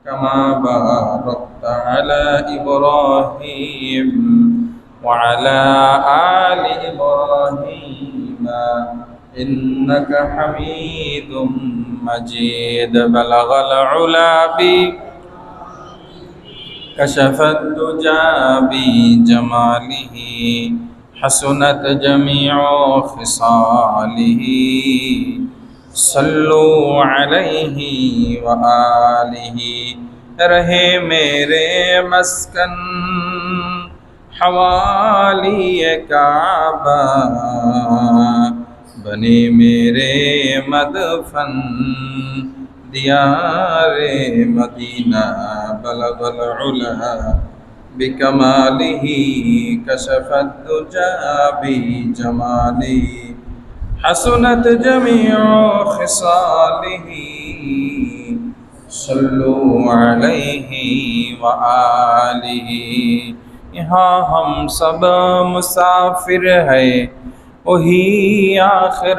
كما باركت على إبراهيم وعلى آل إبراهيم إنك حميد مجيد بلغ العلا كشف الدجى بجماله حسنت جميع خصاله صلوا عليه وآله رہے میرے مسکن حوالی کعبہ بنے میرے مدفن دیار مدینہ بلغ العلا بکمالہ کشف الدجى بجمالہ حسنت جميع خصاله صلوا عليه وآله یہاں ہم سب مسافر ہیں وہی آخر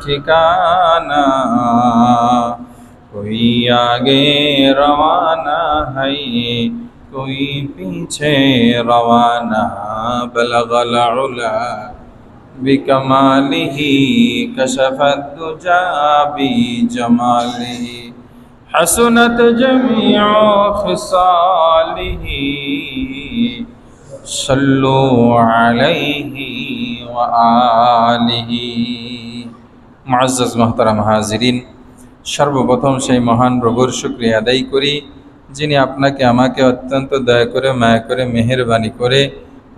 ٹھکانہ کوئی آگے روانہ ہے کوئی پیچھے روانہ بلغ العلا بکمالہ کشف الدجى بجمالہ حسنت جميع خصاله صلوا علیہ وآلہ মুআজ্জাজ মুহতারাম হাজিরিন, সর্বপ্রথম সেই মহান প্রভুর শুকরিয়া আদায় করি যিনি আপনাকে আমাকে অত্যন্ত দয়া করে মায়া করে মেহেরবানি করে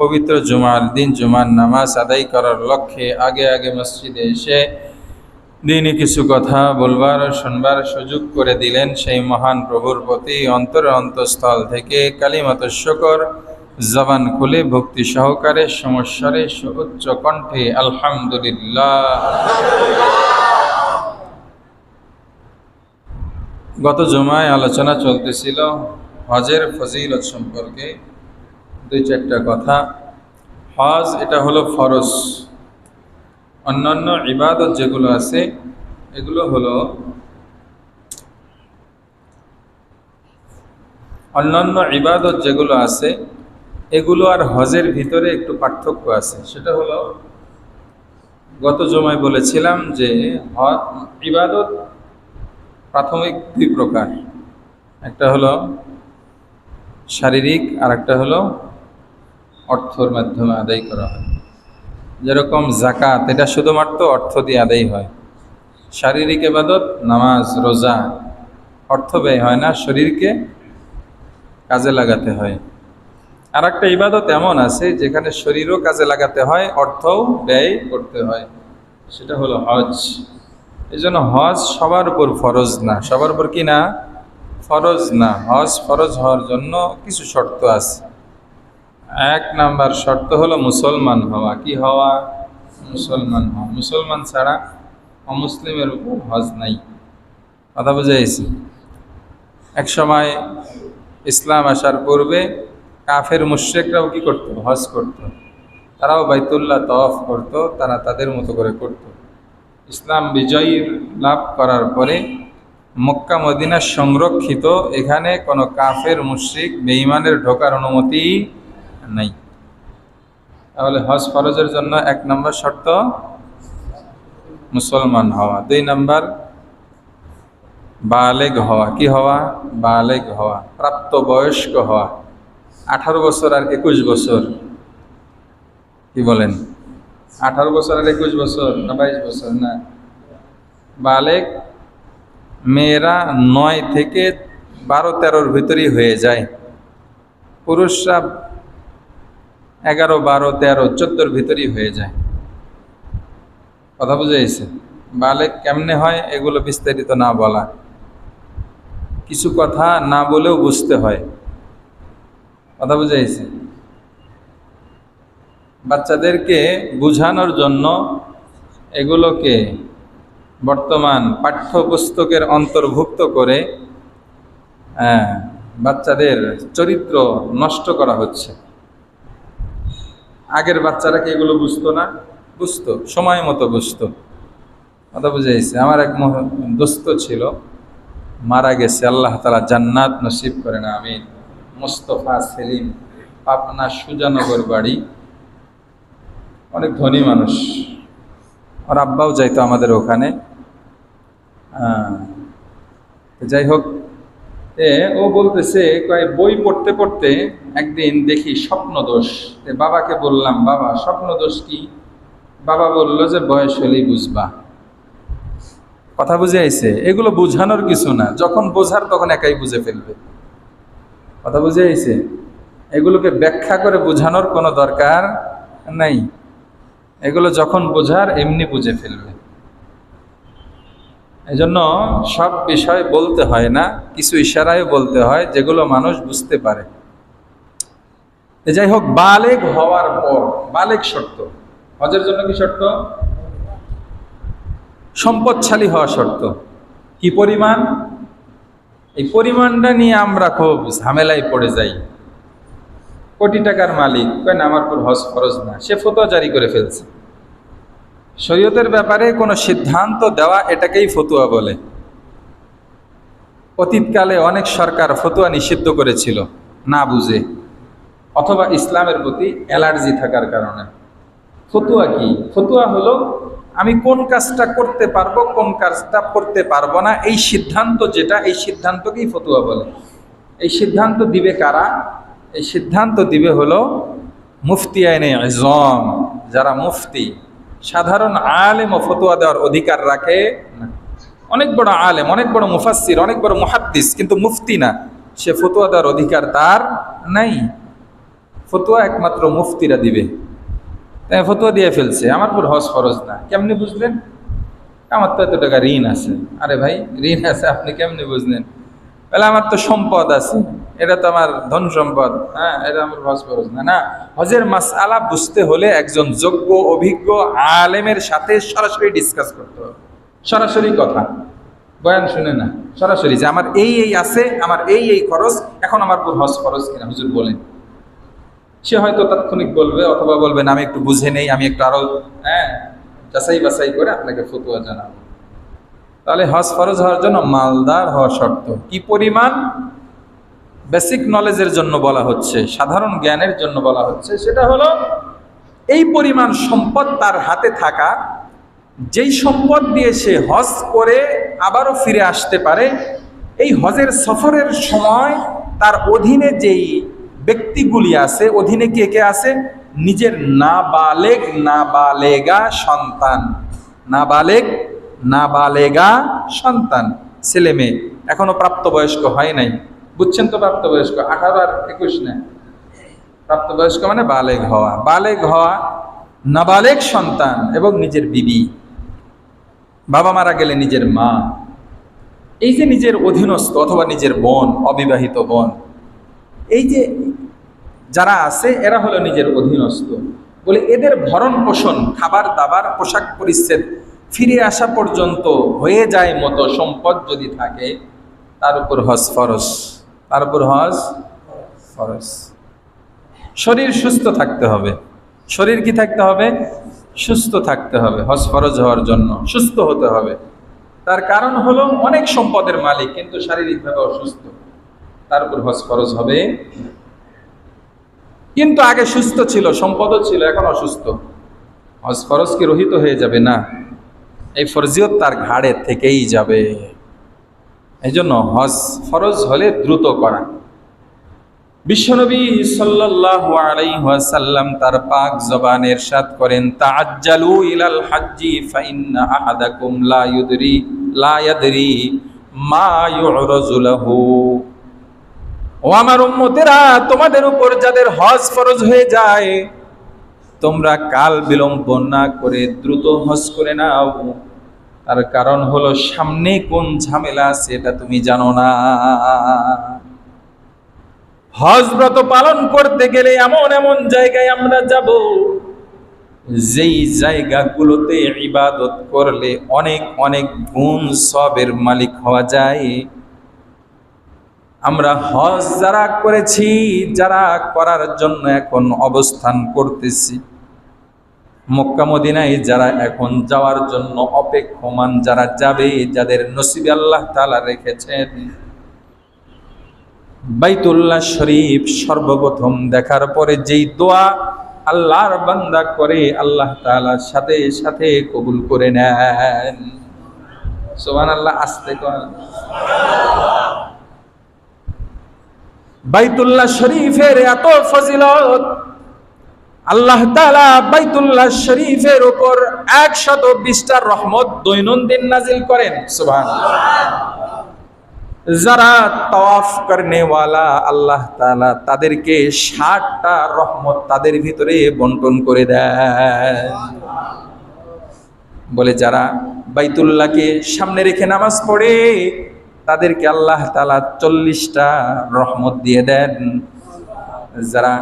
পবিত্র জুমার দিন জুমার নামাজ আদায় করার লক্ষ্যে আগে আগে মসজিদে এসে দিনে কিছু কথা বলবার ও শুনবার সুযোগ করে দিলেন। সেই মহান প্রভুর প্রতি অন্তঃস্থল থেকে কালিমাত শুকর জবান খুলে ভক্তি সহকারে সমস্বরে সুউচ্চ কণ্ঠে আলহামদুলিল্লাহ। গত জুমায় আলোচনা চলতেছিল হজের ফজিলত সম্পর্কে। দুই চারটা কথা। হজ এটা হলো ফরজ, অন্যান্য ইবাদত যেগুলো আছে এগুলো হলো এগুলো আর হজের ভিতরে একটু পার্থক্য আছে। সেটা হলো গত জুমায় বলেছিলাম যে ইবাদত প্রাথমিক দুই প্রকার, একটা হলো শারীরিক আর একটা হলো অর্থের মাধ্যমে আদায় করা হয়। যেরকম যাকাত, এটা শুধুমাত্র অর্থ দিয়ে আদায় হয়। শারীরিক ইবাদত নামাজ রোজা অর্থ ব্যয় হয় না, শরীরকে কাজে লাগাতে হয়। আর একটা ইবাদত এমন আছে যেখানে শরীরও কাজে লাগাতে হয়, অর্থও ব্যয় করতে হয়, সেটা হলো হজ। এই জন্য হজ সবার উপর ফরজ না। সবার উপর কি না? ফরজ না। হজ ফরজ হওয়ার জন্য কিছু শর্ত আছে। এক নাম্বার শর্ত হলো মুসলমান হওয়া। কি হওয়া? মুসলমান হওয়া। মুসলমান ছাড়া অমুসলিমের উপর হজ নাই। কথা বুঝাইছি? এক সময় ইসলাম আসার পূর্বে কাফের মুশরিকরাও কি করত? হজ করত। তারাও বাইতুল্লাহ তওয়াফ করত, তারা তাদের মতো করে করত। ইসলাম বিজয় লাভ করার পরে মক্কা মদিনা সংরক্ষিত, এখানে কোনো কাফের মুশরিক বেঈমানের ঢোকার অনুমতি নাই। তাহলে হজ ফরজের জন্য এক নম্বর শর্ত মুসলমান হওয়া। দুই নম্বর বালেগ হওয়া। কি হওয়া? বালেগ হওয়া, প্রাপ্তবয়স্ক হওয়া। 18 বছর আর 21 বছর। কি বলেন? 18 বছর আর 21 বছর না 22 বছর? না, বালেগ মেয়েরা 9 থেকে 12-13 ভিতরেই হয়ে যায়। পুরুষরা 11, 12, 13, 14 ভিতরেই হয়ে যায়। কথা বুঝাইছে? বালেগ কেমনে হয় এগুলো বিস্তারিত না বলা, কিছু কথা না বলেও বুঝতে হয়। কথা বুঝাইছে? বাচ্চাদেরকে বুঝানোর জন্য এগুলোকে বর্তমান পাঠ্যপুস্তকের অন্তর্ভুক্ত করে বাচ্চাদের চরিত্র নষ্ট করা হচ্ছে। আগের বাচ্চারা কি এগুলো বুঝতো না? বুঝতো, সময় মতো বুঝতো। কথা বুঝাইছে? আমার এক দোস্ত ছিল, মারা গেছে, আল্লাহ তাআলা জান্নাত নসিব করেন, আমিন। মোস্তফা সেলিম, পাবনা সুজানগর বাড়ি, অনেক ধনী মানুষ। ওর আব্বাও যাইতো আমাদের ওখানে। যাই হোক, ও বলতেছে কয় বই পড়তে পড়তে একদিন দেখি স্বপ্ন দোষ। বাবাকে বললাম, বাবা স্বপ্ন দোষ কি? বাবা বলল যে বয়স হলেই বুঝবা। কথা বুঝে আইছে? এগুলো বুঝানোর কিছু না, যখন বোঝার তখন একাই বুঝে ফেলবে। কথা বুঝে আইছে? এগুলোকে ব্যাখ্যা করে বোঝানোর কোনো দরকার নাই, এগুলো যখন বোঝার এমনি বুঝে ফেলবে। এই জন্য সব বিষয় বলতে হয় না, কিছু ইশারায় বলতে হয় যেগুলো মানুষ বুঝতে পারে। যাই হোক, বালেগ হওয়ার পর, বালেগ শর্ত, হজের জন্য কি শর্ত? সম্পদশালী হওয়া শর্ত। কি পরিমাণ? এই পরিমাণটা নিয়ে আমরা খুব ঝামেলায় পড়ে যাই। কোটি টাকার মালিক কয় না আমার উপর হজ ফরজ না, সে ফতোয়া জারি করে ফেলছে। শরীয়তের ব্যাপারে কোনো সিদ্ধান্ত দেওয়া এটাকেই ফতোয়া বলে। অতীতকালে অনেক সরকার ফতোয়া নিষিদ্ধ করেছিল না বুঝে, অথবা ইসলামের প্রতি অ্যালার্জি থাকার কারণে। ফতোয়া কি? ফতোয়া হলো আমি কোন কাজটা করতে পারবো, কোন কাজটা করতে পারবো না, এই সিদ্ধান্ত যেটা, এই সিদ্ধান্তকেই ফতোয়া বলে। এই সিদ্ধান্ত দিবে কারা? এই সিদ্ধান্ত দিবে হলো মুফতিয়াইনে আযম, যারা মুফতি। সাধারণ আলেম ও ফতোয়া দেওয়ার অধিকার রাখে না। অনেক বড় আলেম, অনেক বড় মুফাসসির, অনেক বড় মুহাদ্দিস, কিন্তু মুফতি না, সে ফতোয়া দেওয়ার অধিকার তার নাই। ফতোয়া একমাত্র মুফতিরা দিবে। তাই ফতোয়া দিয়ে ফেলছে আমার উপর হজ ফরজ না। কেমনি বুঝলেন? আমার তো এত টাকা ঋণ আছে। আরে ভাই, ঋণ আছে আপনি কেমনি বুঝলেন? তাহলে আমার তো সম্পদ আছে, এটা তো আমার ধন সম্পদ, হ্যাঁ, এটা আমার হজ ফরজ না। না, হজের মাসআলা বুঝতে হলে একজন যোগ্য অভিজ্ঞ আলেমের সাথে সরাসরি ডিসকাস করতে হবে। সরাসরি কথা, বয়ান শুনে না, সরাসরি যে আমার এই এই আছে, আমার এই এই খরচ, এখন আমার উপর হজ ফরজ কিনা হুজুর বলেন। সে হয়তো তাৎক্ষণিক বলবে, অথবা বলবেন আমি একটু বুঝে নেই, আমি একটু আরো যাচাই বাছাই করে আপনাকে ফতোয়া জানাবো। তাহলে হজ ফরজ হওয়ার জন্য মালদার হওয়া শর্ত। কি পরিমাণ? বেসিক নলেজের জন্য বলা হচ্ছে, সাধারণ জ্ঞানের জন্য বলা হচ্ছে, সেটা হলো এই পরিমাণ সম্পদ তার হাতে থাকা, যেই সম্পদ দিয়ে সে হজ করে আবারও ফিরে আসতে পারে। এই হজের সফরের সময় তার অধীনে যেই ব্যক্তিগুলি আছে, অধীনে কে কে আছে? নিজের নাবালেগ নাবালেগা সন্তান, নাবালেগ নাবালেগা সন্তান, ছেলে মেয়ে, এখনো প্রাপ্তবয়স্ক হয় নাই। বুঝছেন তো? প্রাপ্তবয়স্ক 18 আর 21 না, প্রাপ্তবয়স্ক মানে বালেগ হওয়া। বালেগ হওয়া, নাবালেগ সন্তান এবং নিজের বিবি, বাবা মারা গেলে নিজের মা, এই যে নিজের অধীনস্থ অথবা নিজের বোন, অবিবাহিত বোন, এই যে যারা আছে এরা হলো নিজের অধীনস্থ। বলে এদের ভরণ পোষণ, খাবার দাবার, পোশাক পরিচ্ছদ, ফিরে আসা পর্যন্ত হয়ে যায় মতো সম্পদ যদি থাকে, তার উপর হজ ফরজ, তার উপর হজ ফরজ। শরীর সুস্থ থাকতে হবে। শরীর কি থাকতে হবে? সুস্থ থাকতে হবে। হজ ফরজ হওয়ার জন্য সুস্থ হতে হবে। তার কারণ হলো অনেক সম্পদের মালিক কিন্তু শারীরিকভাবে অসুস্থ, তার উপর হজ ফরজ হবে। কিন্তু আগে সুস্থ ছিল, সম্পদও ছিল, এখন অসুস্থ, হজ ফরজ কি রহিত হয়ে যাবে? না, এই ফরজিয়ত তার ঘাড়ে থেকেই যাবে। এই জন্য হজ ফরজ হলে দ্রুত করা। বিশ্বনবী সাল্লাল্লাহু আলাইহি ওয়াসাল্লাম তার পাক জবানে ইরশাদ করেন, তাআজ্জালু ইলাল হাজ্জি ফাইন্না আহাদাকুম লা ইয়াদরি মা ইউরাজু লাহু। ও আমার উম্মতেরা, তোমাদের উপর যাদের হজ ফরজ হয়ে যায়, তোমরা কাল বিলম্ব না করে দ্রুত হজ করে নাও। তার কারণ হলো সামনে কোন ঝামেলা আছে এটা তুমি জানো না। হজ ব্রত পালন করতে গেলে এমন এমন জায়গায় আমরা যাব, যেই জায়গাগুলোতে ইবাদত করলে অনেক অনেক গুণ সবের মালিক হওয়া যায়। আমরা হজ যারা করেছি, যারা করার জন্য এখন অবস্থান করতেছি, মক্কা মদিনায় যারা এখন যাওয়ার জন্য অপেক্ষমান, যারা যাবে, যাদের নসিবে আল্লাহ তাআলা রেখেছেন, বাইতুল্লাহ শরীফ সর্বপ্রথম দেখার পরে যেই দোয়া আল্লাহর বান্দা করে, আল্লাহ তাআলা সাথে সাথে কবুল করে নেন। সুবহানাল্লাহ। আস্তে কর। বাইতুল্লাহ শরীফের এত ফজিলত, আল্লাহ তাআলা বাইতুল্লাহ শরীফের উপর 120টা রহমত দৈনন্দিন নাজিল করেন। সুবহানাল্লাহ। যারা তাওয়াফ করনে ওয়ালা, আল্লাহ তাআলা তাদেরকে 60টা রহমত তাদের ভিতরে বন্টন করে দেয়। বলে যারা বাইতুল্লাহকে সামনে রেখে নামাজ পড়ে, তাদেরকে আল্লাহ তাআলা 40টা রহমত দিয়ে দেন। যারা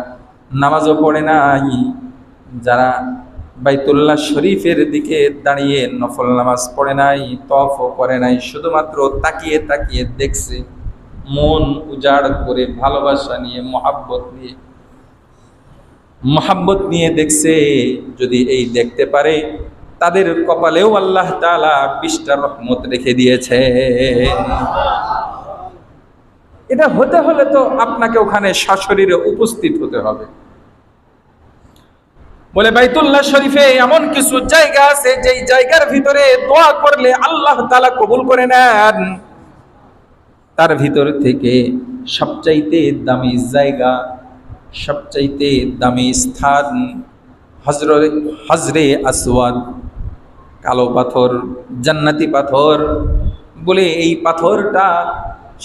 নামাজও পড়ে নাই, যারা বাইতুল্লাহ শরীফের দিকে দাঁড়িয়ে নফল নামাজ পড়ে নাই, তওয়াফও করে নাই, শুধুমাত্র তাকিয়ে তাকিয়ে দেখছে, মন উজাড় করে ভালোবাসা নিয়ে মহাব্বত নিয়ে দেখছে, যদি এই দেখতে পারে, তাদের কপালেও আল্লাহ তাআলা 20টা রহমত রেখে দিয়েছে। এটা হতে হলে তো আপনাকে ওখানে সশরীরে উপস্থিত হতে হবে। বলে বাইতুল্লাহ শরীফে এমন কিছু জায়গা আছে যেই জায়গার ভিতরে দোয়া করলে আল্লাহ তাআলা কবুল করে নেন। তার ভিতর থেকে সবচাইতে দামি জায়গা, সবচাইতে দামি স্থান হজরে আসওয়াদ, কালো পাথর, জান্নাতি পাথর। বলে এই পাথরটা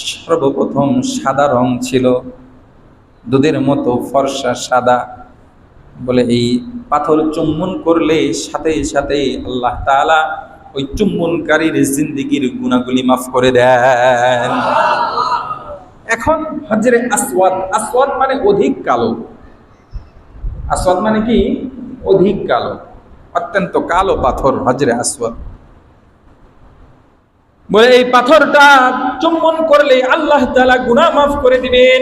সর্বপ্রথম সাদা রং ছিল, দুধের মতো ফর্সা সাদা। বলে এই পাথর চুম্বন করলে সাথে সাথে আল্লাহ তাআলা ওই চুম্বনকারীর জিন্দেগির গুনাহগুলি মাফ করে দেন। এখন হজরে আসওয়াদ, আসওয়াদ মানে অধিক কালো। আসওয়াদ মানে কি? অধিক কালো, অত্যন্ত কালো পাথর হজরে আসওয়াদ। বলে এই পাথরটা চুম্বন করলে আল্লাহ তাআলা গুনাহ মাফ করে দিবেন।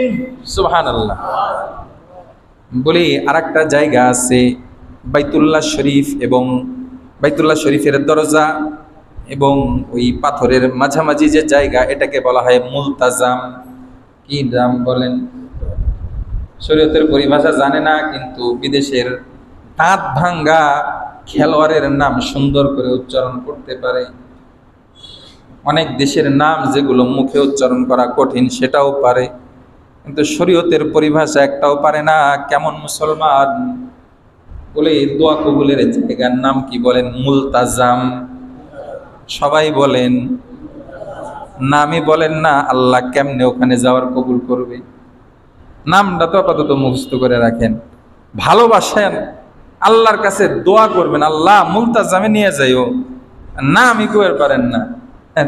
সুবহানাল্লাহ। বলে আরেকটা জায়গা আছে বাইতুল্লাহ শরীফ এবং বাইতুল্লাহ শরীফের দরজা এবং ওই পাথরের মাঝামাঝি যে জায়গা, এটাকে বলা হয় মুলতাজাম। কি নাম বলেন? শরীয়তের পরিভাষা জানে না, কিন্তু বিদেশের দাঁত ভাঙ্গা খেলোয়াড়ের নাম সুন্দর করে উচ্চারণ করতে পারে। অনেক দেশের নাম যেগুলো মুখে উচ্চারণ করা কঠিন, সেটাও পারে, কিন্তু শরীয়তের পরিভাষা একটাও পারে না। কেমন মুসলমান? বলে দোয়া কবুলের জায়গার নাম কি বলেন? মুলতাজাম। সবাই বলেন, নামই বলেন না, আল্লাহ কেমনে ওখানে যাওয়ার কবুল করবে? নামটা তো আপাতত মুখস্থ করে রাখেন, ভালোবাসেন, আল্লাহর কাছে দোয়া করবেন, আল্লাহ মুলতাজামে নিয়ে যাইও, নামই কইতে পারেন না,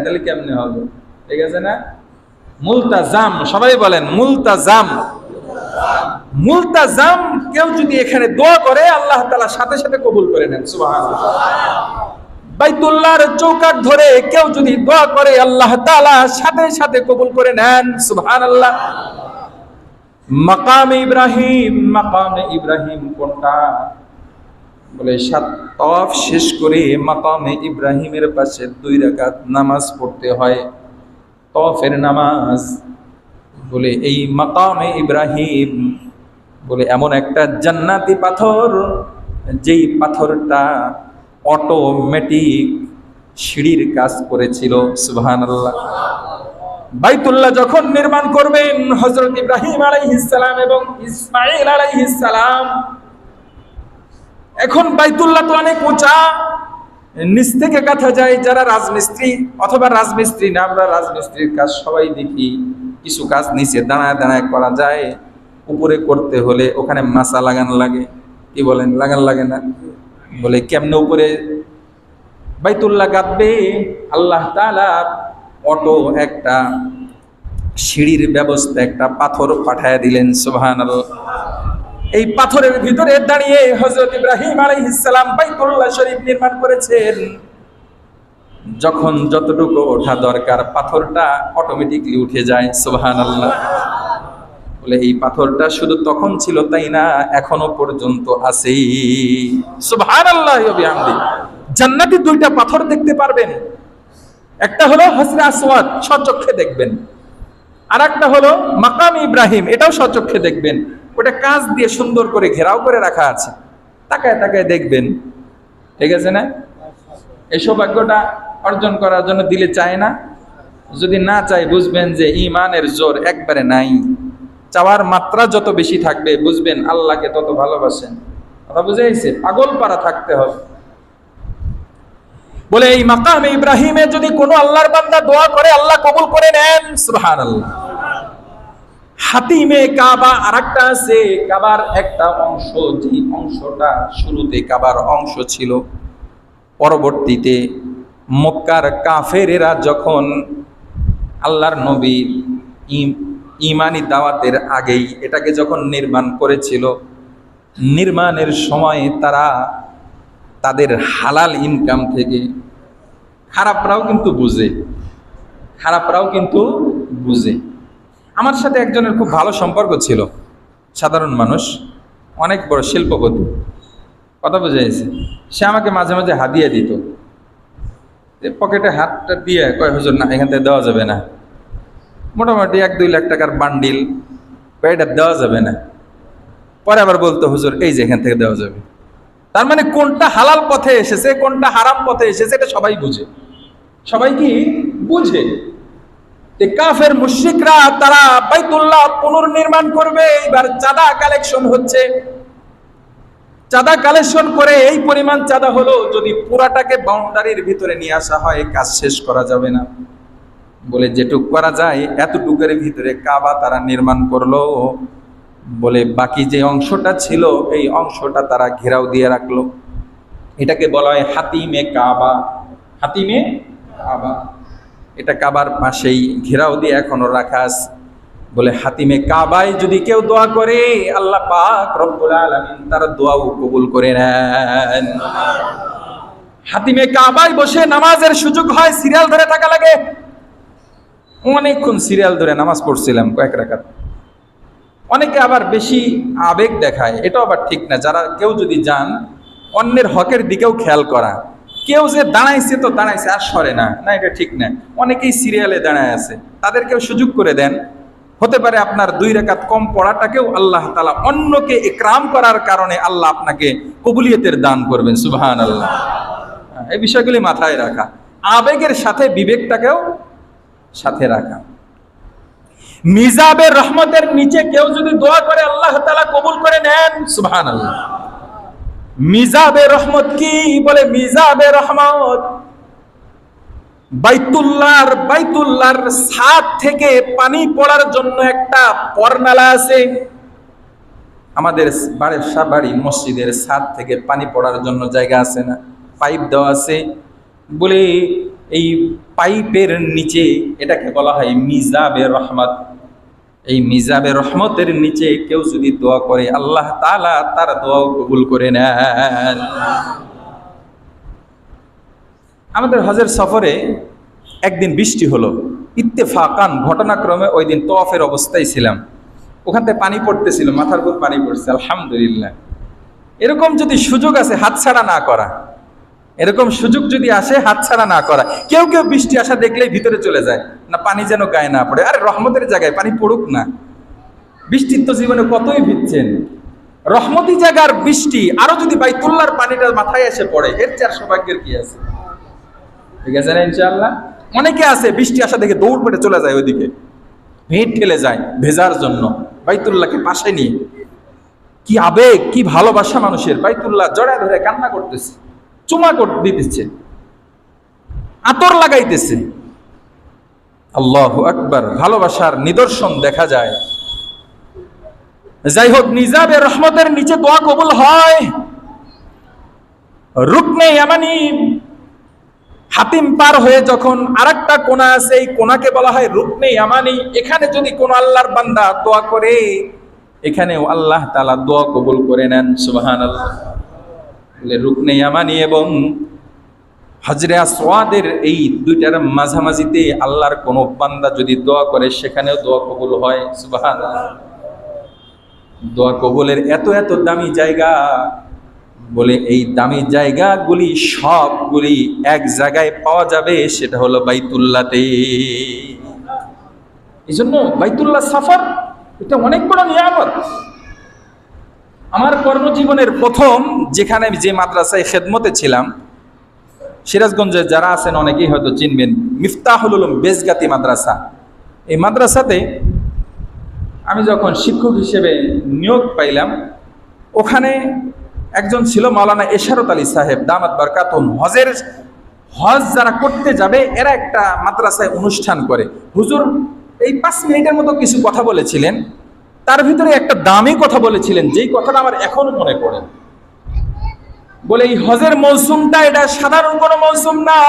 তাহলে কেমনে হবে? ঠিক আছে না? মুলতাজাম, সবাই বলেন মুলতাজাম। মুলতাজাম কেউ যদি এখানে দোয়া করে, আল্লাহ তাআলা সাথে সাথে কবুল করে নেন। সুবহানাল্লাহ। বাইতুল্লাহর চৌকাঠ ধরে কেউ যদি দোয়া করে, আল্লাহ তাআলা সাথে সাথে কবুল করে নেন। সুবহানাল্লাহ। মাকামে ইব্রাহিম, মাকামে ইব্রাহিম কোনটা? বলে তাওয়াফ শেষ করে মাকামে ইব্রাহিমের পাশে 2 রাকাত নামাজ পড়তে হয়, তাওয়াফের নামাজ। বলে এই মাকামে ইব্রাহিম বলে এমন একটা জান্নাতি পাথর, যেই পাথরটা অটোমেটিক সিঁড়ির কাজ করেছিল। সুবহানাল্লাহ। বাইতুল্লাহ যখন নির্মাণ করবেন হযরত ইব্রাহিম আলাইহিস সালাম এবং ইসমাঈল আলাইহিস সালাম, এখন বাইতুল্লাহ তো অনেক উঁচা, নিচ থেকে গাঁথা যায়। যারা রাজমিস্ত্রি অথবা রাজমিস্ত্রি না, আমরা রাজমিস্ত্রির কাজ সবাই দেখি, কিছু কাজ নিচে দাঁড়ায় দাঁড়ায় করা যায়, উপরে করতে হলে ওখানে মাচা লাগানো লাগে। কি বলেন? লাগান লাগে না? বলে কেমনে উপরে বাইতুল্লাহ গাঁথবে? আল্লাহ তাআলা অটো একটা সিঁড়ির ব্যবস্থা, একটা পাথর পাঠায় দিলেন। সুবহানাল্লাহ। এই পাথরের ভিতরে দাঁড়িয়ে হযরত ইব্রাহিম আলাইহিস সালাম বাইতুল্লাহ শরীফ নির্মাণ করেছেন। যখন যতটুকু ওঠা দরকার, পাথরটা অটোমেটিকলি উঠে যায়। সুবহানাল্লাহ। বলে এই পাথরটা শুধু তখন ছিল তাই না, এখনো পর্যন্ত আছে। সুবহানাল্লাহ ওয়া বিহামদি। জান্নাতে দুইটা পাথর দেখতে পারবেন, একটা হলো হাজরে আসওয়াদ, স্বচক্ষে দেখবেন, আর একটা হলো মাকাম ইব্রাহিম, এটাও স্বচক্ষে দেখবেন। ওটা কাঁচ দিয়ে সুন্দর করে ঘেরাও করে রাখা আছে, তাকায় তাকায় দেখবেন। ঠিক আছে না? এই সৌভাগ্যটা অর্জন করার জন্য দিলে চায় না, যদি না চাই বুঝবেন যে ঈমানের জোর একবারে নাই। চাওয়ার মাত্রা যত বেশি থাকবে বুঝবেন আল্লাহকে তত ভালোবাসেন। কথা বুঝে গেছে? পাগল পারা থাকতে হবে। বলে এই মাকামে ইব্রাহিমে যদি কোনো আল্লাহর বান্দা দোয়া করে আল্লাহ কবুল করে নেন। সুবহানাল্লাহ। হাতিমে কাবা আরেকটা আছে, কাবার একটা অংশ, যে অংশটা শুরুতে কাবার অংশ ছিল, পরবর্তীতে মক্কার কাফেরেরা যখন আল্লাহর নবীর ঈমানি দাওয়াতের আগেই এটাকে যখন নির্মাণ করেছিল, নির্মাণের সময় তারা তাদের হালাল ইনকাম থেকে, খারাপরাও কিন্তু বুঝে। আমার সাথে একজনের খুব ভালো সম্পর্ক ছিল, সাধারণ মানুষ, অনেক বড় শিল্পপতি। কথা বুঝে গেছে? সে আমাকে মাঝে মাঝে হাদিয়া দিত, পকেটে হাতটা দিয়ে কয়, হুজুর না, এখান থেকে দেওয়া যাবে না। মোটামুটি 1-2 লাখ টাকার বান্ডিল, এটা দেওয়া যাবে না। পরে আবার বলতো, হুজুর এই যে এখান থেকে দেওয়া যাবে। তার মানে কোনটা হালাল পথে এসেছে, কোনটা হারাম পথে এসেছে, এটা সবাই বুঝে। সবাই কি বুঝে? কাফের মুশরিকরা তারা বাইতুল্লাহ পুনর্নির্মাণ করবে, এবার চাঁদা কালেকশন হচ্ছে। চাঁদা কালেকশন করে এই পরিমাণ চাঁদা হলো, যদি পুরাটাকে বাউন্ডারির ভিতরে নিয়ে আসা হয় কাজ শেষ করা যাবে না। বলে যেটুক করা যায় এতটুকের ভিতরে কাবা তারা নির্মাণ করলো। বলে বাকি যে অংশটা ছিল এই অংশটা তারা ঘেরাও দিয়ে রাখলো। এটাকে বলা হয় হাতিমে কাবা। হাতিমে কাবা, এটা কাবার পাশেই ঘেরাও দিয়ে এখনো রাখা আছে। বলে হাতিমে কাবায় যদি কেউ দোয়া করে আল্লাহ পাক রব্বুল আলামিন তার দোয়াও কবুল করে নেন। হাতিমে কাবায় বসে নামাজের সুযোগ হয়, সিরিয়াল ধরে থাকা লাগে। অনেকক্ষণ সিরিয়াল ধরে নামাজ পড়ছিলাম, কয়েক রাকাত। অনেকে আবার বেশি আবেগ দেখায়, এটাও আবার ঠিক না। যারা কেউ যদি যান, অন্যের হকের দিকেও খেয়াল করা। কেউ যে দাঁড়াইছে তো দাঁড়াইছে, আর সরে না, না এটা ঠিক না। অনেকেই সিরিয়ালে দাঁড়ায় আছে, তাদেরকেও সুযোগ করে দেন। হতে পারে আপনার 2 রাকাত কম পড়াটাকেও আল্লাহ তাআলা অন্যকে ইকরাম করার কারণে আল্লাহ আপনাকে কবুলিয়তের দান করবেন। সুবহানাল্লাহ। এই বিষয়গুলি মাথায় রাখা, আবেগের সাথে বিবেকটাকেও সাথে রাখা। মিজাবের রহমতের নিচে কেউ যদি দোয়া করে আল্লাহ তাআলা কবুল করে নেন। সুবহানাল্লাহ। মিজাবে রহমত কি? বলে মিজাবে রহমত বাইতুল্লাহর ছাদ থেকে পানি পড়ার জন্য একটা পর্নালা আছে। আমাদের বাড়ি মসজিদের ছাদ থেকে পানি পড়ার জন্য জায়গা আছে না, পাইপ দেওয়া আছে। বলে এই পাইপের নিচে এটাকে বলা হয় মিজাবে রহমত। এই মিজাবে রহমতের নিচে কেউ যদি দোয়া করে আল্লাহ তাআলা তার দোয়াও কবুল করে নেন। আমাদের হজের সফরে একদিন বৃষ্টি হলো, ইত্তেফাকান ঘটনাক্রমে ওই দিন তওয়াফের অবস্থায় ছিলাম। ওখান থেকে পানি পড়তেছিল, মাথার উপর পানি পড়ছে, আলহামদুলিল্লাহ। এরকম যদি সুযোগ আছে হাতছাড়া না করা, এরকম সুযোগ যদি আসে হাতছাড়া না করা। কেউ কেউ বৃষ্টি আসা দেখলেই ভিতরে চলে যায়, না পানি যেন গায়ে না পড়ে। আরে রহমতের জায়গায় পানি পড়ুক না। বৃষ্টির তো জীবনে কতই ভিজছেন, রহমতি জায়গার বৃষ্টি আরো যদি বাইতুল্লাহর পানিটা মাথায় এসে পড়ে, এর চেয়ে সৌভাগ্যের কি আছে? ঠিক আছে না? ইনশাআল্লাহ। অনেকে আছে বৃষ্টি আসা দেখে দৌড় পেটে চলে যায় ওইদিকে, ভিড় ঠেলে যায় ভেজার জন্য, বাইতুল্লাহকে পাশে নিয়ে। কি আবেগ, কি ভালোবাসা মানুষের! বাইতুল্লাহ জড়ায় ধরে কান্না করতেছে, চুমা দিতেছে, আতর লাগাইতেছে। আল্লাহু আকবার, ভালোবাসার নিদর্শন দেখা যায়। যাই হোক, নিজাবে রহমতের নিচে দোয়া কবুল হয়। রুকনে ইয়ামানি হাতিম পার হয়ে যখন আরেকটা কোণা আছে, এই কোণাকে বলা হয় রুকনে ইয়ামানি। এখানে যদি কোন আল্লাহর বান্দা দোয়া করে, এখানেও আল্লাহ তাআলা দোয়া কবুল করে নেন। সুবহানাল্লাহ। রুকনে ইয়ামানি এবং হজরে আসওয়াদের এই দুইটার মাঝামাঝিতে আল্লাহর কোন বান্দা যদি দোয়া করে, সেখানেও দোয়া কবুল হয়। সুবহানাল্লাহ। দোয়া কবুলের এত এত দামি জায়গা, বলে এই দামি জায়গাগুলি সবগুলি এক জায়গায় পাওয়া যাবে, সেটা হলো বাইতুল্লাহতে। এই জন্য বাইতুল্লাহ সফর এটা অনেক বড় নিয়ামত। আমার কর্মজীবনের প্রথম যেখানে যে মাদ্রাসায় খেদমতে ছিলাম, সিরাজগঞ্জে যারা আছেন অনেকেই হয়তো চিনবেন, মিফতাহুল উলুম বেজগাতি মাদ্রাসা। এই মাদ্রাসাতে আমি যখন শিক্ষক হিসেবে নিয়োগ পাইলাম, ওখানে একজন ছিল মাওলানা এশারত আলী সাহেব দামাত বারকাতুম। হজ যারা করতে যাবে এরা একটা মাদ্রাসায় অনুষ্ঠান করে। হুজুর এই 5 মিনিটের মতো কিছু কথা বলেছিলেন, তার ভিতরে একটা দামি কথা বলেছিলেন, যেই কথাটা আমার এখনো মনে পড়ে। বলে এই হজের মৌসুমটা এটা সাধারণ কোনো মৌসুম না,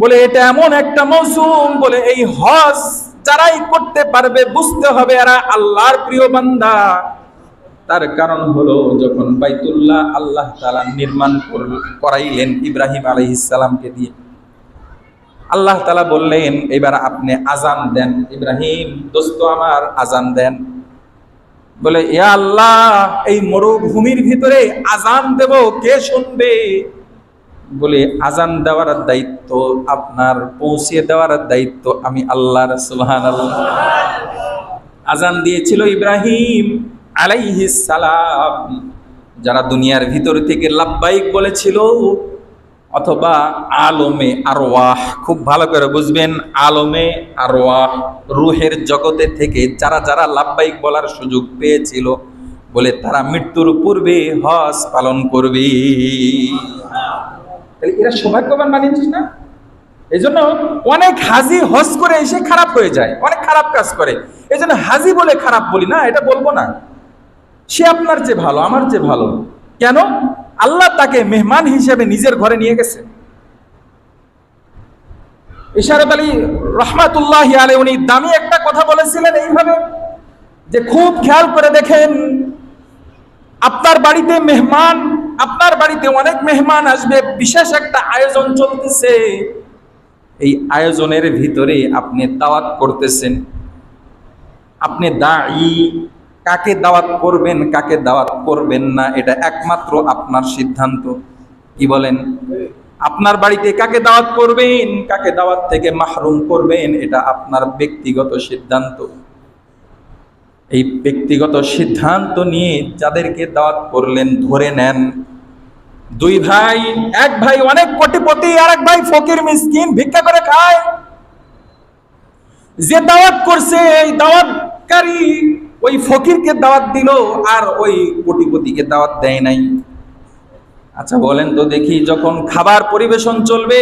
বলে এটা এমন একটা মৌসুম, বলে এই হজ যারাই করতে পারবে বুঝতে হবে এরা আল্লাহর প্রিয় বান্দা। তার কারণ হলো যখন বাইতুল্লাহ আল্লাহ তাআলা নির্মাণ করাইলেন ইব্রাহিম আলাইহিস সালামকে দিয়ে, আল্লাহ তাআলা বললেন এবার আপনি আজান দেন। ইব্রাহিম দোস্ত আমার আজান দেন। বলে ইয়া আল্লাহ এই মরুভূমির ভিতরে আজান দেব, কে শুনবে? বলে আজান দেওয়ার দায়িত্ব আপনার, পৌঁছে দেওয়ার দায়িত্ব আমি আল্লাহর। সুবহানাল্লাহ। আজান দিয়েছিল ইব্রাহিম আলাইহিস সালাম। যারা দুনিয়ার ভিতর থেকে লাব্বাইক বলেছিল, অথবা আলমে আরওয়াহ, খুব ভালো করে বুঝবেন, আলমে আরওয়াহ রুহের জগতে থেকে যারা যারা লাব্বাইক বলার সুযোগ পেয়েছিল, বলে তারা মৃত্যুর পূর্বে হজ পালন করবে। এরা সৌভাগ্যবান মানিস না? এই জন্য অনেক হাজি হজ করে এসে খারাপ হয়ে যায়, অনেক খারাপ কাজ করে। এই জন্য হাজি বলে খারাপ বলি না, এটা বলবো না। সে আপনার চেয়ে ভালো, আমার চেয়ে ভালো। কেন? আল্লাহ তাকে মেহমান হিসেবে নিজের ঘরে নিয়ে গেছে। ইশারত আলী রহমাতুল্লাহি আলাইহি উনি দামি একটা কথা বলেছিলেন এইভাবে, যে খুব খেয়াল করে দেখেন, আপনার বাড়িতে মেহমান, আপনার বাড়িতে অনেক মেহমান আসবে, বিশেষ একটা আয়োজন চলতেছে, এই আয়োজনের ভিতরে আপনি দাওয়াত করতেছেন, আপনি দাঈ, কাকে দাওয়াত করবেন কাকে দাওয়াত করবেন না এটা একমাত্র আপনার সিদ্ধান্ত। কি বলেন? আপনার বাড়িতে কাকে দাওয়াত করবেন, কাকে দাওয়াত থেকে মাহরুম করবেন, এটা আপনার ব্যক্তিগত সিদ্ধান্ত। এই ব্যক্তিগত সিদ্ধান্ত নিয়ে যাদেরকে দাওয়াত করলেন ধরে নেন। 2 ভাই, এক ভাই অনেক কোটিপতি, আর এক ভাই ফকির মিসকিন ভিক্ষা করে খায়। যে দাওয়াত করছে এই দাওয়াতকারী ওই ফকিরকে দাওয়াত দিল, আর ওই কোটিপতিকে দাওয়াত দেয় নাই। আচ্ছা বলেন তো দেখি, যখন খাবার পরিবেশন চলবে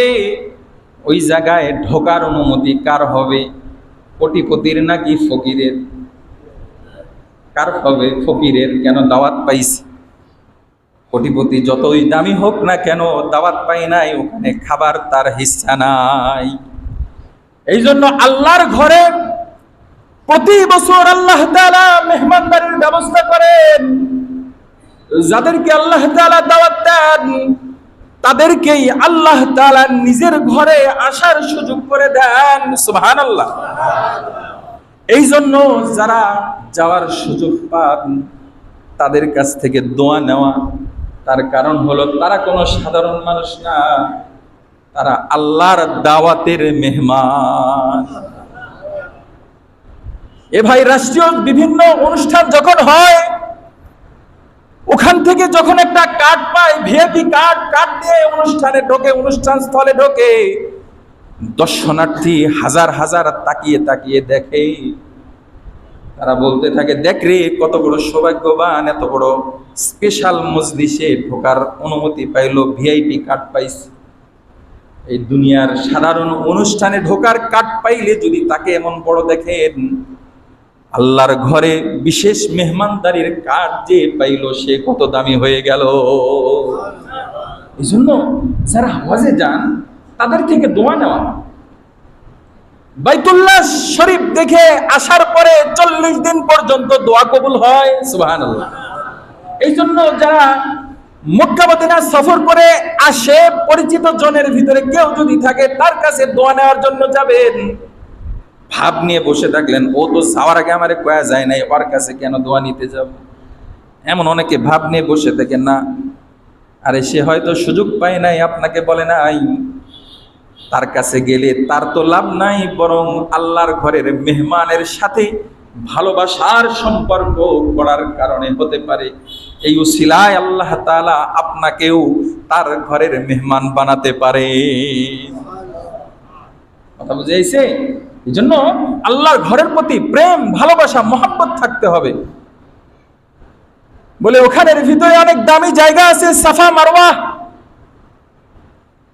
ওই জায়গায় ঢোকার অনুমতি কার হবে? কোটিপতির নাকি ফকিরের? কার হবে? ফকিরের। কেন? দাওয়াত পাইছে। কোটিপতি যতই দামি হোক না কেন, দাওয়াত পাই নাই, ওখানে খাবার তার হিস্সা নাই। এই জন্য আল্লাহর ঘরে প্রতি বছর আল্লাহ তাআলা মেহমানদারির ব্যবস্থা করেন। যাদেরকে আল্লাহ তাআলা দাওয়াত দেন তাদেরকেই আল্লাহ তাআলা নিজের ঘরে আসার সুযোগ করে দেন। সুবহানাল্লাহ। এই জন্য যারা যাওয়ার সুযোগ পান তাদের কাছ থেকে দোয়া নেওয়া, তার কারণ হলো তারা কোনো সাধারণ মানুষ না, তারা আল্লাহর দাওয়াতের মেহমান। এ ভাই, রাষ্ট্রীয় বিভিন্ন অনুষ্ঠান যখন হয়, ওখান থেকে যখন একটা কার্ড পায়, ভিআইপি কার্ড দিয়ে অনুষ্ঠানে ঢোকে, অনুষ্ঠান স্থলে ঢোকে, দর্শনার্থী হাজার হাজার তাকিয়ে তাকিয়ে দেখে। তারা বলতে থাকে, দেখ রে কত বড় সৌভাগ্যবান, এত বড় স্পেশাল মজলিসে ঢোকার অনুমতি পাইলো, ভিআইপি কার্ড পাইছে। এই দুনিয়ার সাধারণ অনুষ্ঠানে ঢোকার কার্ড পাইলে যদি তাকে এমন বড় দেখেন, আল্লাহর ঘরে বিশেষ মেহমানদারির কার্ড যে পাইলো সে কত দামি হয়ে গেল। এই জন্য যারা হজে যান তাদের থেকে দোয়া নেওয়া। বাইতুল্লাহ শরীফ দেখে আসার পরে 40 দিন পর্যন্ত দোয়া কবুল হয়। সুবহানাল্লাহ। এই জন্য যারা মক্কা মদিনা সফর করে আসে, পরিচিত জনের ভিতরে কেউ যদি থাকে তার কাছে দোয়া নেওয়ার জন্য যাবেন। ভাব নিয়ে বসে থাকলেন, ও তো যাওয়ার আগে আমারে কয়া যায় নাই, ওর কাছে কেন দোয়া নিতে যাব। এমন অনেকে ভাব নিয়ে বসে থাকেন না, আরে সে হয়তো সুযোগ পায় নাই, আপনাকে বলে নাই, তার কাছে গেলে তার তো লাভ নাই, বরং আল্লাহর ঘরের মেহমানের সাথে ভালোবাসার সম্পর্ক করার কারণে হতে পারে এই উসিলায় আল্লাহ তাআলা আপনাকেও তার ঘরের মেহমান বানাতে পারে। কথা বুঝেছে? এই জন্য আল্লাহর ঘরের প্রতি প্রেম, ভালোবাসা, মহব্বত থাকতে হবে। বলে ওখানের ভিতরে অনেক দামি জায়গা আছে, সাফা মারওয়া।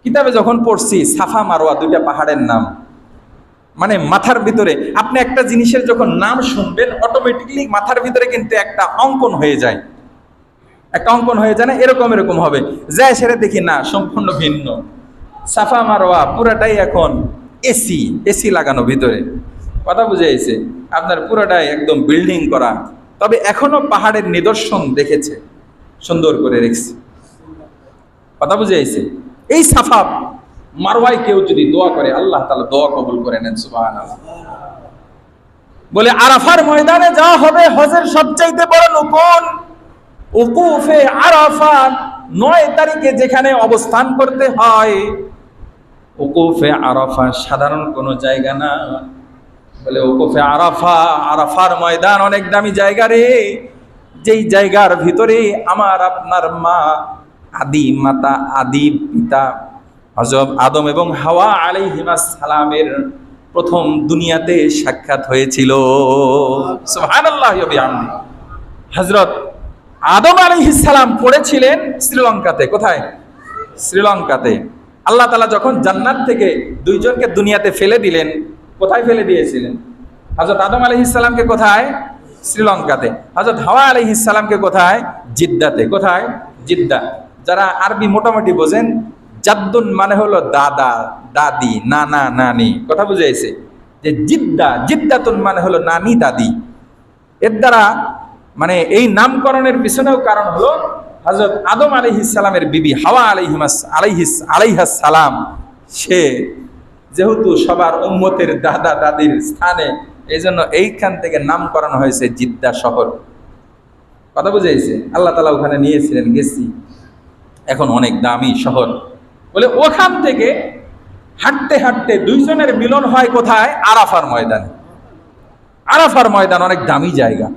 কিতাবে যখন পড়ছি সাফা মারওয়া দুইটা পাহাড়ের নাম, মানে মাথার ভিতরে আপনি একটা জিনিসের যখন নাম শুনবেন অটোমেটিকলি মাথার ভিতরে কিন্তু একটা অঙ্কন হয়ে যায়, একটা অঙ্কন হয়ে যায় না, এরকম এরকম হবে, যায় সেটা দেখি না সম্পূর্ণ ভিন্ন। সাফা মারওয়া পুরাটাই এখন এসি, এসি লাগানো ভিতরে। কথা বুঝে গেছে? আপনার পুরাটাই একদম বিল্ডিং করা, তবে এখনো পাহাড়ের নিদর্শন দেখেছে, সুন্দর করে রেখেছে। কথা বুঝে গেছে? এই সাফা মারওয়ায় কেউ যদি দোয়া করে আল্লাহ তাআলা দোয়া কবুল করে নেন। সুবহানাল্লাহ। বলে আরাফার ময়দানে যাওয়া হবে হজের সবচাইতে বড় রুকন। উকুফে আরাফা 9 তারিখে যেখানে অবস্থান করতে হয়, উকুফে আরাফা সাধারণ কোনো জায়গা না। বলে উকুফে আরাফা, আরাফার ময়দান অনেক দামি জায়গা রে, যেই জায়গার ভিতরে আমার আপনার মা, আদি মাতা, আদি পিতা হযরত আদম এবং হাওয়া আলাইহিস সালামের প্রথম দুনিয়াতে সাক্ষাৎ হয়েছিল। সুবহানাল্লাহি ওয়া বিহামদি। হযরত আদম আলাইহিস সালাম পড়েছিলেন শ্রীলঙ্কাতে। কোথায়? শ্রীলঙ্কাতে। আল্লাহ তাআলা যখন জান্নাত থেকে দুইজনকে দুনিয়াতে ফেলে দিলেন, কোথায় ফেলে দিয়েছিলেন? হযরত আদম আলাইহিস সালামকে কোথায়? শ্রীলঙ্কাতে। হযরত হাওয়া আলাইহিস সালামকে কোথায়? জিদ্দাতে। কোথায়? জিদ্দা। যারা আরবি মোটামুটি বোঝেন, জাদ্দুন মানে হলো দাদা, দাদি, নানা, নানি। কথা বুঝে গেছে? যে জিদ্দা, জিদ্দাতুন মানে হলো নানি, দাদি। এর দ্বারা মানে এই নামকরণের পিছনেও কারণ হলো হযরত আদম আলাইহিস সালামের বিবি হাওয়া আলাইহিস সালাম, সে যেহেতু সবার উম্মতের দাদা দাদির স্থানে, এই জন্য এইখান থেকে নামকরণ হয়েছে জিদ্দা শহর। কথা বুঝে গেছে? আল্লাহ তাআলা ওখানে নিয়েছিলেন, গেছি, এখন অনেক দামি শহর। বলে ওখান থেকে হাঁটতে হাঁটতে দুইজনের মিলন হয় কোথায়? আরাফার ময়দানে। আরাফার ময়দান অনেক দামি জায়গা।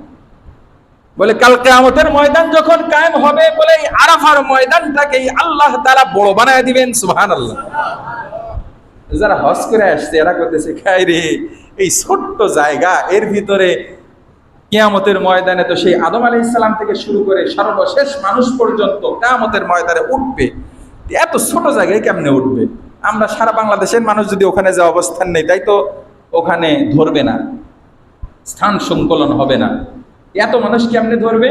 বলে কাল কিয়ামতের ময়দান যখন কায়েম হবে, বলে এই আরাফার ময়দানটাকেই আল্লাহ তাআলা বড় বানায় দিবেন। সুবহানাল্লাহ। যারা হজ করে আসছে এরা করতেছে, খাই রে, এই ছোট্ট জায়গা, এর ভিতরে কিয়ামতের ময়দানে তো সেই আদম আলাইহিস সালাম থেকে শুরু করে সর্বশেষ মানুষ পর্যন্ত কিয়ামতের ময়দানে উঠবে, এত ছোট জায়গায় কেমনে উঠবে? আমরা সারা বাংলাদেশের মানুষ যদি ওখানে যে অবস্থান নেই, তাই তো ওখানে ধরবে না, স্থান সংকলন হবে না, এত মানুষ কেমনে ধরবে?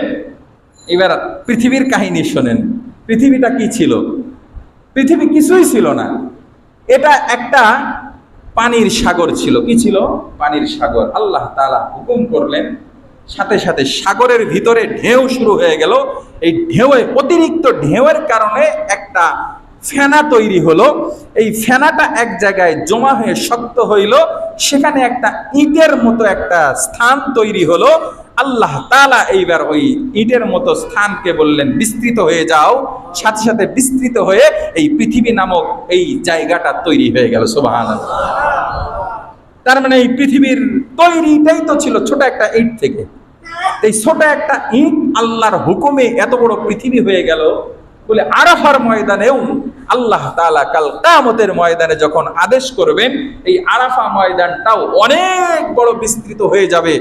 এবার পৃথিবীর কাহিনী শোনেন। পৃথিবীটা কি ছিল? পৃথিবী কিছুই ছিল না, এটা একটা পানির সাগর ছিল। কি ছিল? পানির সাগর। আল্লাহ তাআলা হুকুম করলেন, সাথে সাথে সাগরের ভিতরে ঢেউ শুরু হয়ে গেল। এই ঢেউয়ে, অতিরিক্ত ঢেউয়ের কারণে একটা ফেনা তৈরি হলো। এই ফেনাটা এক জায়গায় জমা হয়ে শক্ত হইল, সেখানে একটা ইটের মতো একটা স্থান তৈরি হলো। আল্লাহ তাআলা এইবার ওই ইটের মতো স্থানকে বললেন বিস্তৃত হয়ে যাও, সাথে সাথে বিস্তৃত হয়ে এই পৃথিবী নামক এই জায়গাটা তৈরি হয়ে গেল। সুবহানাল্লাহ। তার মানে এই পৃথিবীর তৈরিটাই তো ছিল ছোট একটা ইট থেকে। এই ছোট একটা ইট আল্লাহর হুকুমে এত বড় পৃথিবী হয়ে গেল। বলে আরাফার ময়দানেও আল্লাহ তাআলা কাল কিয়ামতের ময়দানে যখন আদেশ করবেন, এই আরাফা ময়দানটাও অনেক বড় বিস্তৃত হয়ে যাবে,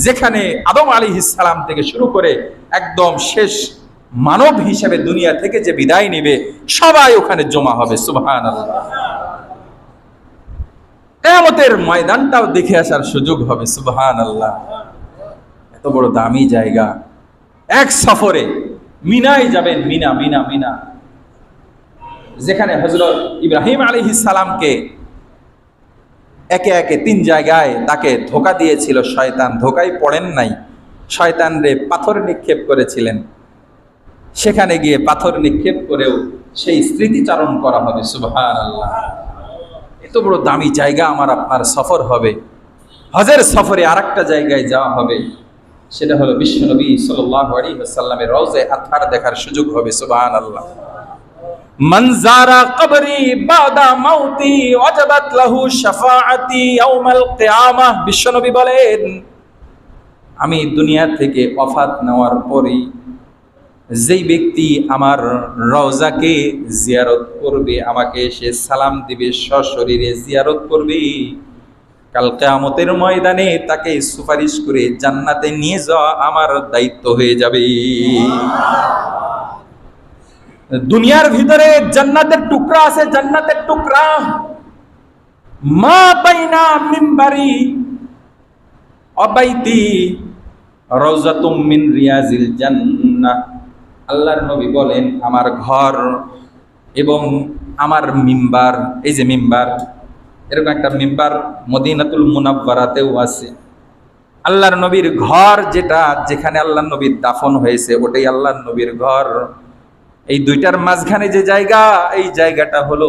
যেখানে আদম আলাইহিস সালাম থেকে শুরু করে একদম শেষ মানব হিসেবে দুনিয়া থেকে যে বিদায় নেবে, সবাই ওখানে জমা হবে। সুবহানাল্লাহ। কিয়ামতের ময়দানটাও দেখে আসার সুযোগ হবে। সুবহানাল্লাহ। এত বড় দামি জায়গা। এক সফরে মিনায় যাবেন, মিনা, মিনা, মিনা, যেখানে হযরত ইব্রাহিম আলাইহিস সালামকে একে একে 3 জায়গায় তাকে ধোঁকা দিয়েছিল শয়তান। ধোঁকায় পড়েন নাই, শয়তান রে পাথর নিক্ষেপ করেছিলেন। সেখানে গিয়ে পাথর নিক্ষেপ করেও সেই স্মৃতিচারণ করা হবে। সুবহানাল্লাহ। এত বড় দামি জায়গা আমার আপনার সফর হবে। হজের সফরে আরেকটা জায়গায় যাওয়া হবে, সেটা হলো বিশ্বনবী সাল্লাল্লাহু আলাইহি ওয়াসাল্লামের রওজা আতহার দেখার সুযোগ হবে। সুবহানাল্লাহ। মান যারা কবরি বাদা মাউতি ওয়াজাবাত লাহু শাফাআতি ইয়াউমাল কিয়ামাহ। বিশ্বনবী বলেন, আমি দুনিয়া থেকে ওয়াফাত নেওয়ার পরে যেই ব্যক্তি আমার রওজাকে জিয়ারত করবে, আমাকে এসে সালাম দিবে, সশরীরে জিয়ারত করবে, কাল কিয়ামতের ময়দানে তাকে সুপারিশ করে জান্নাতে নিয়ে যাওয়া আমার দায়িত্ব হয়ে যাবে। দুনিয়ার ভিতরে জান্নাতের টুকরা আছে, জান্নাতের টুকরা। মা বাইনা মিম্বারি অবাইতি রাউজাতুম মিন রিয়াজিল জান্নাহ। আল্লাহর নবী বলেন, আমার ঘর এবং আমার মিম্বার, এই যে মিম্বার, এরকম একটা মিম্বার মদিনাতুল মুনাওয়ারাতেও আছে। আল্লাহর নবীর ঘর যেটা, যেখানে আল্লাহর নবীর দাফন হয়েছে, ওটাই আল্লাহর নবীর ঘর। এই দুইটার মাঝখানে যে জায়গা, এই জায়গাটা হলো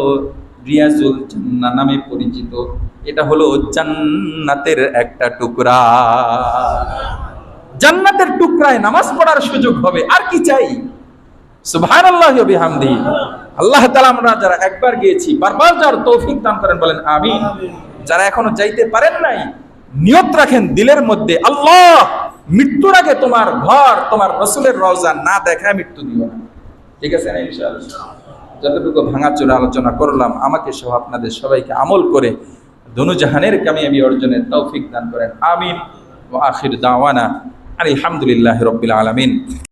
রিয়াজুল জান্নাহ নামে পরিচিত। এটা হলো জান্নাতের একটা টুকরা। জান্নাতের টুকরায় নামাজ পড়ার সুযোগ হবে, আর কি চাই? সুবহানাল্লাহি ওয়া বিহামদিহি। আল্লাহ তাআলা আমরা যারা একবার গিয়েছি বারবার যাওয়ার তৌফিক দান করেন, বলেন আমিন। যারা এখনো যাইতে পারেন নাই, নিয়ত রাখেন দিলের মধ্যে, আল্লাহ মৃত্যুর আগে তোমার ঘর, তোমার রাসূলের রওজা না দেখায় মৃত্যু দিও না। ঠিক আছে না? ইনশাআল্লাহ। যতটুকু ভাঙাচোরা আলোচনা করলাম, আমাকে সহ আপনাদের সবাইকে আমল করে দুনু জাহানের কামিয়াবি অর্জনের তৌফিক দান করেন, আমিন। ওয়া আখির দাওয়ানা আলহামদুলিল্লাহি রাব্বিল আলামিন।